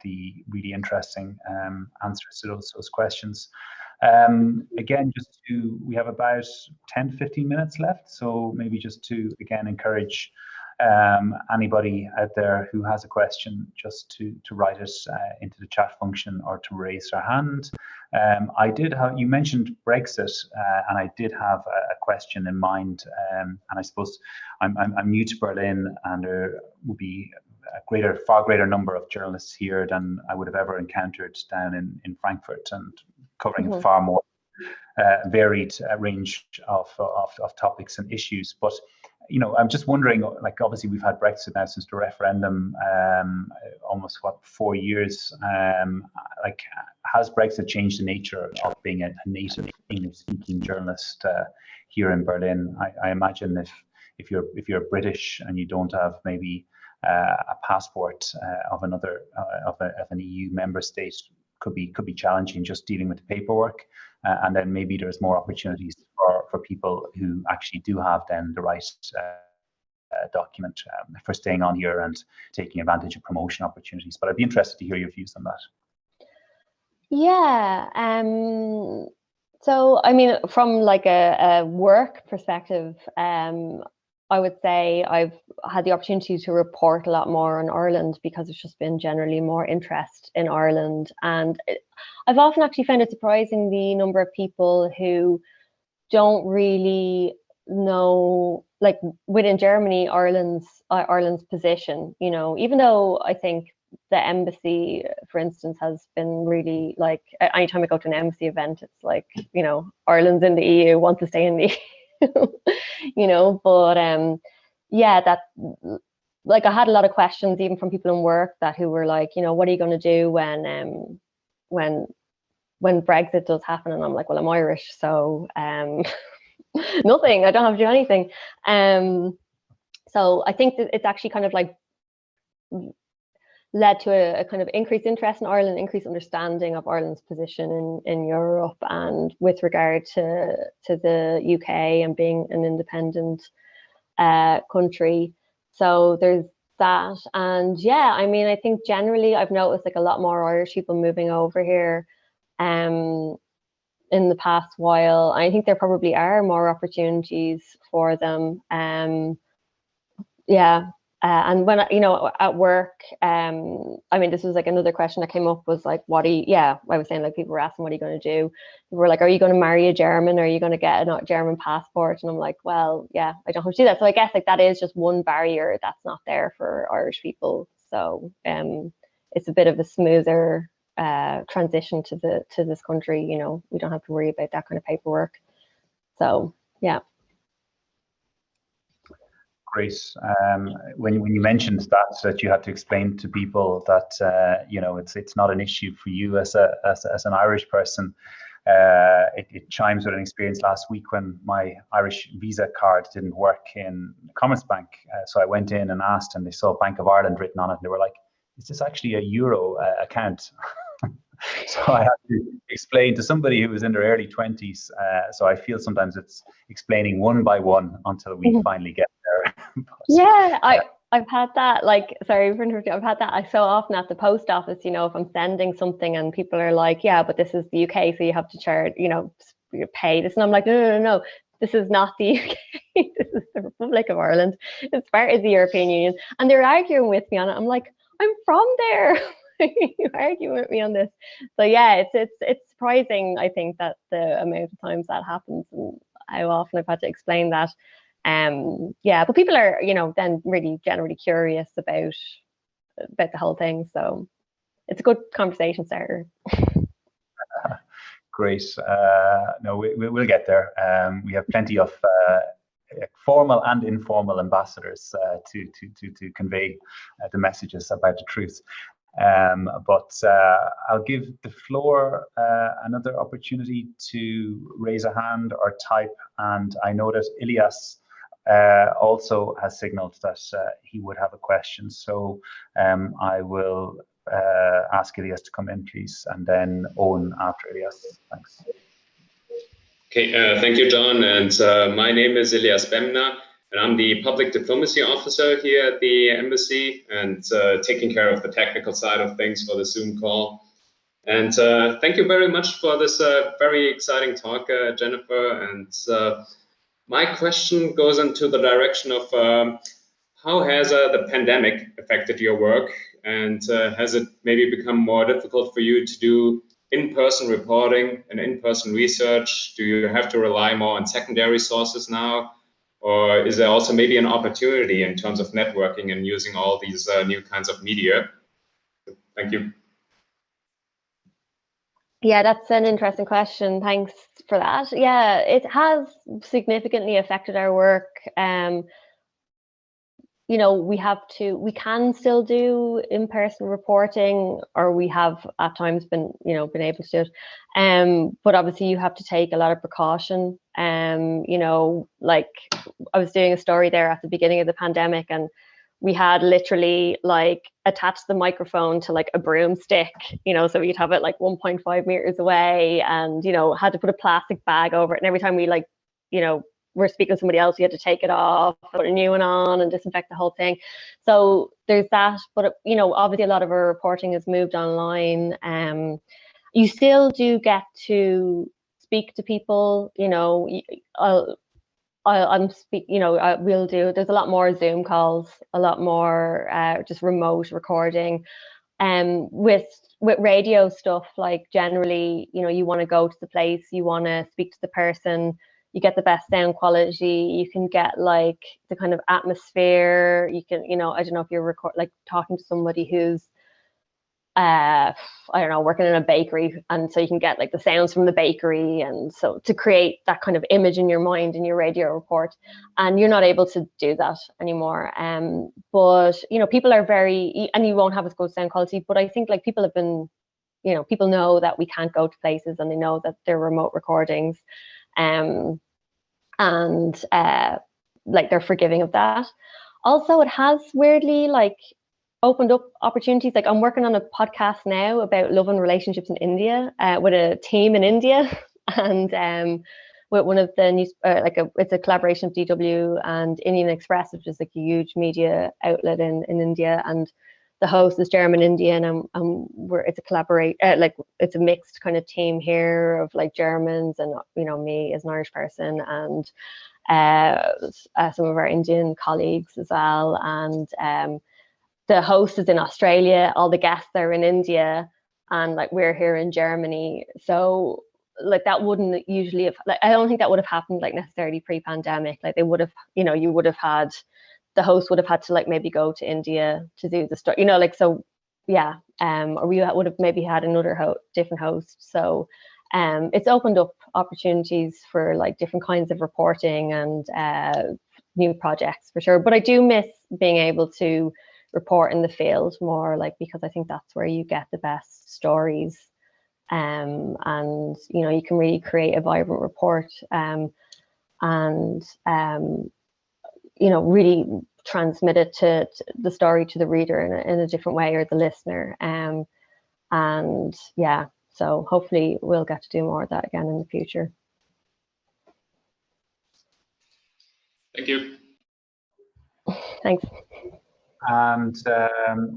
A: the really interesting answers to those questions. Again, we have about 10 to 15 minutes left, so maybe just to again encourage anybody out there who has a question just to write it into the chat function or to raise their hand. You mentioned Brexit, and I did have a question in mind, and I suppose I'm new to Berlin, and there will be a far greater number of journalists here than I would have ever encountered down in Frankfurt, and covering a far more varied range of topics and issues. But I'm just wondering, like, obviously we've had Brexit now since the referendum, almost 4 years. Like, has Brexit changed the nature of being a native English-speaking journalist here in Berlin? I imagine if you're British and you don't have maybe a passport of another of an EU member state, could be challenging just dealing with the paperwork, and then maybe there's more opportunities for people who actually do have then the right document for staying on here and taking advantage of promotion opportunities. But I'd be interested to hear your views on that.
B: Yeah. So I mean, from like a work perspective, I would say I've had the opportunity to report a lot more on Ireland because there's just been generally more interest in Ireland. And I've often actually found it surprising the number of people who don't really know, like within Germany, Ireland's position, even though I think the embassy, for instance, has been really, like, anytime I go to an embassy event, it's like, Ireland's in the EU, want to stay in the EU, but yeah, that, like, I had a lot of questions even from people in work who were like, what are you going to do when Brexit does happen? And I'm like, well, I'm Irish, so nothing, I don't have to do anything. So I think that it's actually kind of like led to a kind of increased interest in Ireland, increased understanding of Ireland's position in Europe and with regard to the UK and being an independent country. So there's that. And yeah, I mean, I think generally I've noticed like a lot more Irish people moving over here in the past while. I think there probably are more opportunities for them. Yeah. And when, at work, I mean, this was like another question that came up was like, I was saying, like, people were asking, what are you going to do? People were like, are you going to marry a German? Or are you going to get a German passport? And I'm like, well, yeah, I don't have to do that. So I guess like that is just one barrier that's not there for Irish people. So it's a bit of a smoother transition to this country. We don't have to worry about that kind of paperwork. So yeah.
A: Great. When you mentioned that you had to explain to people that it's not an issue for you as an Irish person, it chimes with an experience last week when my Irish Visa card didn't work in Commerzbank. So I went in and asked, and they saw Bank of Ireland written on it, and they were like, "Is this actually a euro account?" So I had to explain to somebody who was in their early 20s. So I feel sometimes it's explaining one by one until we finally get there. But,
B: yeah, I've had that, like, sorry for interrupting, I've had that so often at the post office, if I'm sending something and people are like, yeah, but this is the UK, so you have to charge, pay this. And I'm like, no, this is not the UK, this is the Republic of Ireland. It's part of the European Union. And they're arguing with me on it. I'm like, I'm from there. You arguing with me on this. So yeah, it's surprising, I think, that the amount of times that happens and how often I've had to explain that. Yeah, but people are, then really generally curious about the whole thing. So it's a good conversation starter.
A: Great. No, we'll get there. We have plenty of formal and informal ambassadors to convey the messages about the truth. But I'll give the floor another opportunity to raise a hand or type. And I know that Ilias also has signaled that he would have a question. So I will ask Ilias to come in, please, and then Owen after Ilias. Thanks.
C: Okay, thank you, John. And my name is Ilias Bemna, and I'm the Public Diplomacy Officer here at the Embassy and taking care of the technical side of things for the Zoom call. And thank you very much for this very exciting talk, Jennifer. And my question goes into the direction of how has the pandemic affected your work? And has it maybe become more difficult for you to do in-person reporting and in-person research? Do you have to rely more on secondary sources now? Or is there also maybe an opportunity in terms of networking and using all these new kinds of media? Thank you.
B: Yeah, that's an interesting question. Thanks for that. Yeah, it has significantly affected our work. you know, we can still do in-person reporting, or we have at times been able to do it. But obviously you have to take a lot of precaution. You know, like I was doing a story there at the beginning of the pandemic, and we had literally like attached the microphone to like a broomstick, you know, so we'd have it like 1.5 meters away, and, you know, had to put a plastic bag over it. And every time we like, you know, we're speaking to somebody else, we had to take it off, put a new one on, and disinfect the whole thing. So there's that. But, you know, obviously a lot of our reporting has moved online. You still do get to speak to people, you know. We'll do, there's a lot more Zoom calls, a lot more just remote recording. With radio stuff, like generally, you know, you want to go to the place, you want to speak to the person, you get the best sound quality, you can get like the kind of atmosphere, you can, you know, I don't know if you're talking to somebody who's I don't know, working in a bakery, and so you can get like the sounds from the bakery, and so to create that kind of image in your mind in your radio report, and you're not able to do that anymore. But you know, people are very, and you won't have as good sound quality, but I think like people have been, you know, people know that we can't go to places, and they know that they're remote recordings, and like they're forgiving of that. Also, it has weirdly like opened up opportunities. Like I'm working on a podcast now about love and relationships in India, with a team in India, and with one of the news, it's a collaboration of DW and Indian Express, which is like a huge media outlet in India, and the host is German Indian, and it's it's a mixed kind of team here of like Germans and, you know, me as an Irish person, and some of our Indian colleagues as well, and the host is in Australia, all the guests are in India, and like we're here in Germany. So like that wouldn't usually have, like, I don't think that would have happened like necessarily pre-pandemic. Like they would have, you know, the host would have had to like maybe go to India to do the story, you know, like, so yeah, or we would have maybe had another different host. So it's opened up opportunities for like different kinds of reporting and new projects for sure. But I do miss being able to report in the field more, like, because I think that's where you get the best stories, and you know, you can really create a vibrant report, and you know, really transmit it to the story to the reader in a different way, or the listener, and yeah, so hopefully we'll get to do more of that again in the future.
C: Thank you.
B: Thanks.
A: And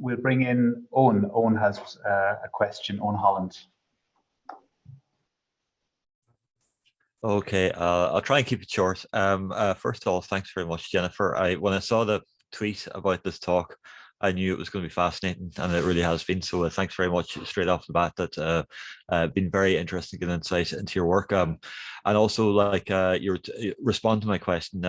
A: we'll bring in Owen. Owen has a question. Owen Holland.
D: Okay, I'll try and keep it short. First of all, thanks very much, Jennifer. When I saw the tweet about this talk, I knew it was going to be fascinating, and it really has been. So thanks very much straight off the bat. That been very interesting and insight into your work. And also, like, you respond to my question.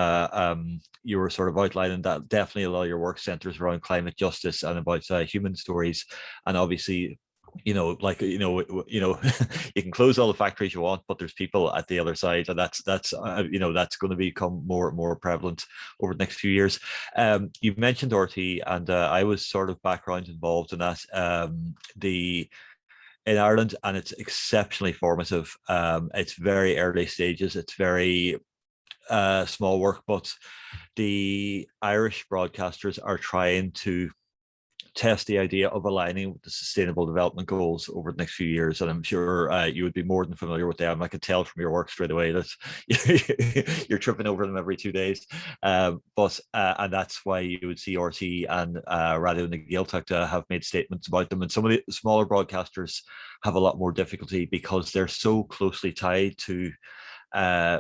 D: You were sort of outlining that definitely a lot of your work centers around climate justice and about human stories, and obviously, you know, like, you know, you can close all the factories you want, but there's people at the other side, and that's you know, that's going to become more and more prevalent over the next few years. You've mentioned RT, and I was sort of background involved in that. In Ireland, and it's exceptionally formative. It's very early stages. It's very small work, but the Irish broadcasters are trying to test the idea of aligning with the Sustainable Development Goals over the next few years, and I'm sure you would be more than familiar with them. I could tell from your work straight away that you're tripping over them every 2 days, and that's why you would see RT and Radio na Gaeltacht have made statements about them, and some of the smaller broadcasters have a lot more difficulty because they're so closely tied to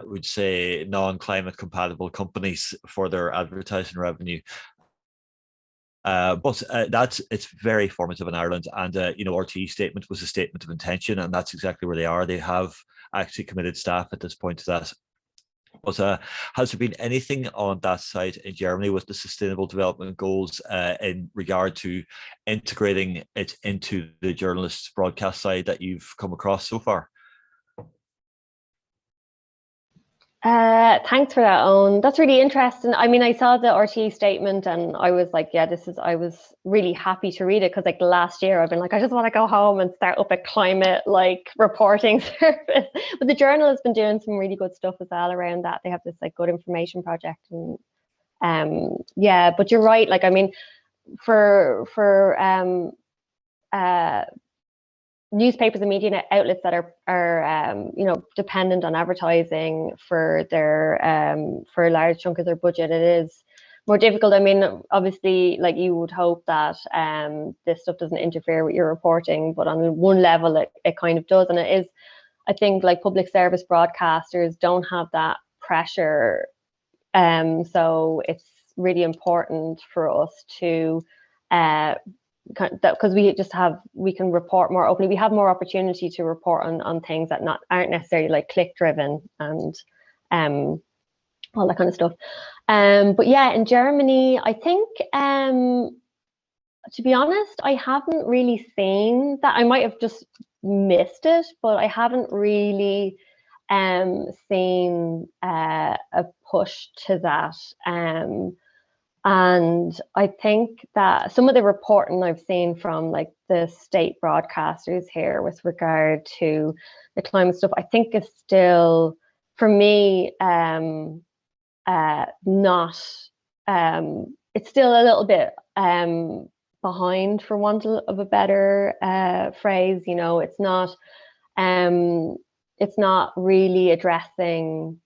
D: would say non-climate compatible companies for their advertising revenue. But it's very formative in Ireland, and you know, RTE's statement was a statement of intention, and that's exactly where they are. They have actually committed staff at this point to that. But has there been anything on that side in Germany with the Sustainable Development Goals in regard to integrating it into the journalists' broadcast side that you've come across so far?
B: Thanks for that, Owen. That's really interesting. I mean, I saw the RTE statement and I was like, yeah, I was really happy to read it, because like last year I've been like, I just want to go home and start up a climate like reporting service. But the journal has been doing some really good stuff as well around that. They have this like good information project, and yeah, but you're right. Like, I mean, for newspapers and media outlets that are you know, dependent on advertising for their for a large chunk of their budget, it is more difficult. I mean, obviously, like, you would hope that this stuff doesn't interfere with your reporting, but on one level it kind of does, and it is. I think like public service broadcasters don't have that pressure, so it's really important for us to because we can report more openly. We have more opportunity to report on things that aren't necessarily like click driven and all that kind of stuff. But yeah, in Germany, I think to be honest, I haven't really seen that. I might have just missed it, but I haven't really seen a push to that. And I think that some of the reporting I've seen from like the state broadcasters here with regard to the climate stuff, I think is still, for me, not, it's still a little bit behind, for want of a better phrase. You know, it's not really addressing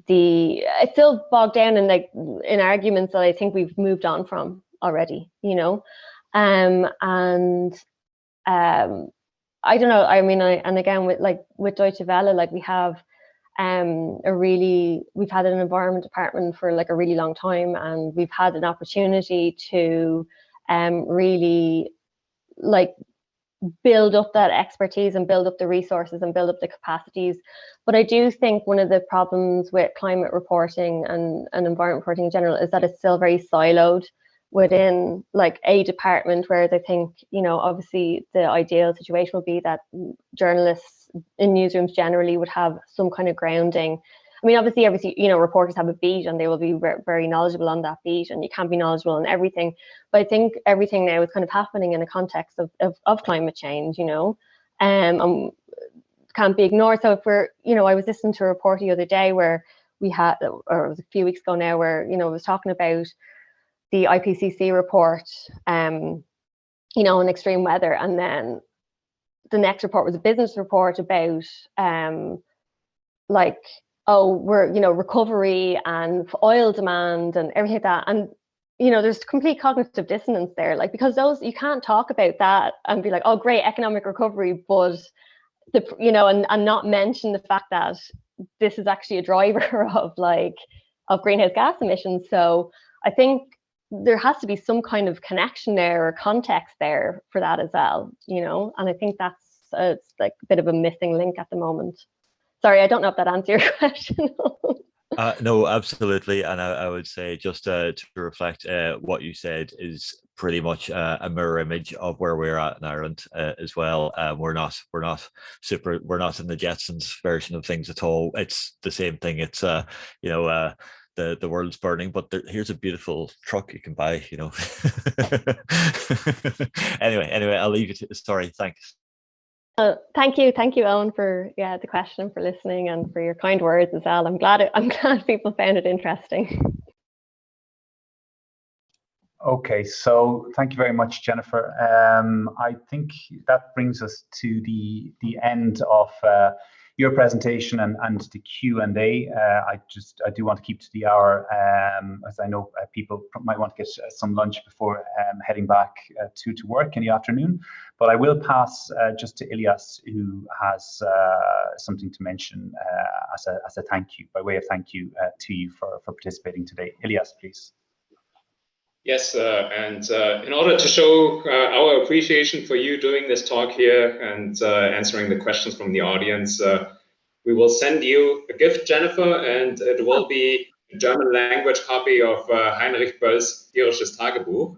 B: it's still bogged down in like in arguments that I think we've moved on from already, you know. I don't know, I mean, and again with Deutsche Welle, like we have we've had an environment department for like a really long time, and we've had an opportunity to really like build up that expertise and build up the resources and build up the capacities. But I do think one of the problems with climate reporting and environment reporting in general is that it's still very siloed within like a department, whereas I think, you know, obviously the ideal situation would be that journalists in newsrooms generally would have some kind of grounding. I mean, obviously, you know, reporters have a beat and they will be very knowledgeable on that beat, and you can't be knowledgeable on everything. But I think everything now is kind of happening in a context of climate change, you know, and can't be ignored. So if we're, you know, I was listening to a report the other day where we had, or it was a few weeks ago now, where, you know, it was talking about the IPCC report, you know, on extreme weather. And then the next report was a business report about like, oh, we're, you know, recovery and oil demand and everything like that. And, you know, there's complete cognitive dissonance there, like, because those, you can't talk about that and be like, oh, great, economic recovery, but the, you know, and not mention the fact that this is actually a driver of greenhouse gas emissions. So I think there has to be some kind of connection there or context there for that as well, you know. And I think that's it's like a bit of a missing link at the moment. Sorry, I don't know if that answers your question.
D: No, absolutely. And I would say, just to reflect, what you said is pretty much a mirror image of where we're at in Ireland as well. We're not in the Jetsons version of things at all. It's the same thing. It's you know, the world's burning, but here's a beautiful truck you can buy, you know. Anyway, I'll leave it. Sorry, thanks.
B: Thank you, Owen, for the question, for listening, and for your kind words as well. I'm glad people found it interesting.
A: Okay, so thank you very much, Jennifer. I think that brings us to the end of your presentation and the Q&A. I do want to keep to the hour, as I know people might want to get some lunch before heading back to work in the afternoon. But I will pass just to Ilias, who has something to mention as a thank you, by way of thank you to you for participating today. Ilias, please.
C: Yes, and in order to show our appreciation for you doing this talk here and answering the questions from the audience, we will send you a gift, Jennifer, and it will be a German language copy of Heinrich Böll's Tierisches Tagebuch.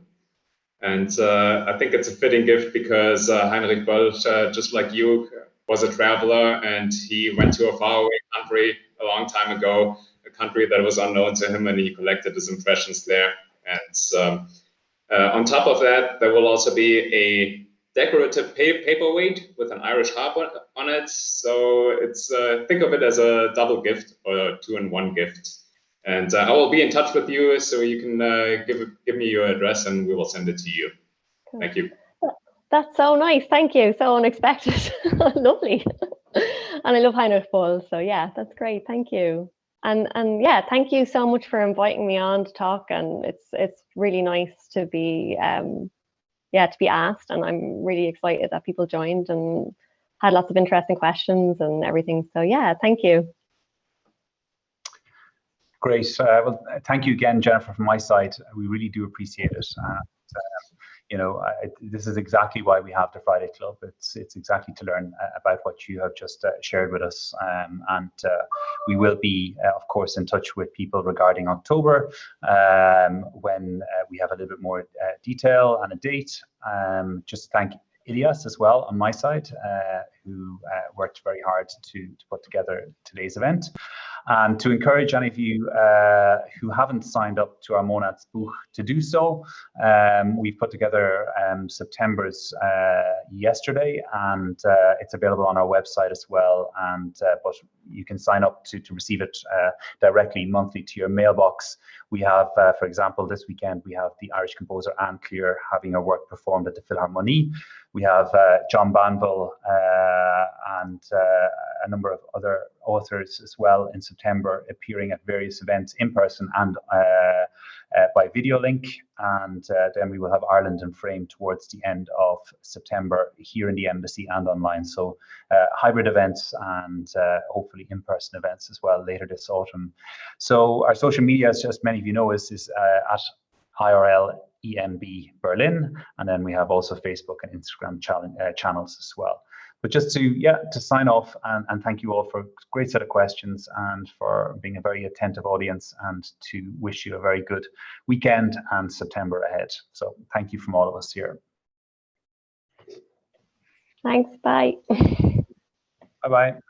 C: And I think it's a fitting gift because Heinrich Böll, just like you, was a traveler, and he went to a faraway country a long time ago, a country that was unknown to him, and he collected his impressions there. And on top of that, there will also be a decorative paperweight with an Irish harp on it. So it's think of it as a double gift or a 2-in-1 gift. And I will be in touch with you, so you can give me your address and we will send it to you. Cool. Thank you.
B: That's so nice. Thank you. So unexpected. Lovely. And I love Heinrich Bull. So yeah, that's great. Thank you. And yeah, thank you so much for inviting me on to talk. And it's really nice to be to be asked. And I'm really excited that people joined and had lots of interesting questions and everything. So yeah, thank you.
A: Great. Well, thank you again, Jennifer, from my side. We really do appreciate it. You know, this is exactly why we have the Friday Club. It's exactly to learn about what you have just shared with us. And we will be, of course, in touch with people regarding October when we have a little bit more detail and a date. Just thank Ilias as well on my side, who worked very hard to put together today's event. And to encourage any of you who haven't signed up to our Monatsbuch to do so, we've put together September's yesterday, and it's available on our website as well. And but you can sign up to receive it directly monthly to your mailbox. We have, for example, this weekend we have the Irish composer Anne Clear having her work performed at the Philharmonie. We have John Banville and a number of other authors as well in September appearing at various events in person and by video link. And then we will have Ireland in Frame towards the end of September here in the embassy and online. So hybrid events and hopefully in-person events as well later this autumn. So our social media, as just many of you know, is at IRL EMB Berlin, and then we have also Facebook and Instagram channels as well. But just to sign off and thank you all for a great set of questions and for being a very attentive audience, and to wish you a very good weekend and September ahead. So thank you from all of us here.
B: Thanks. Bye.
A: Bye-bye.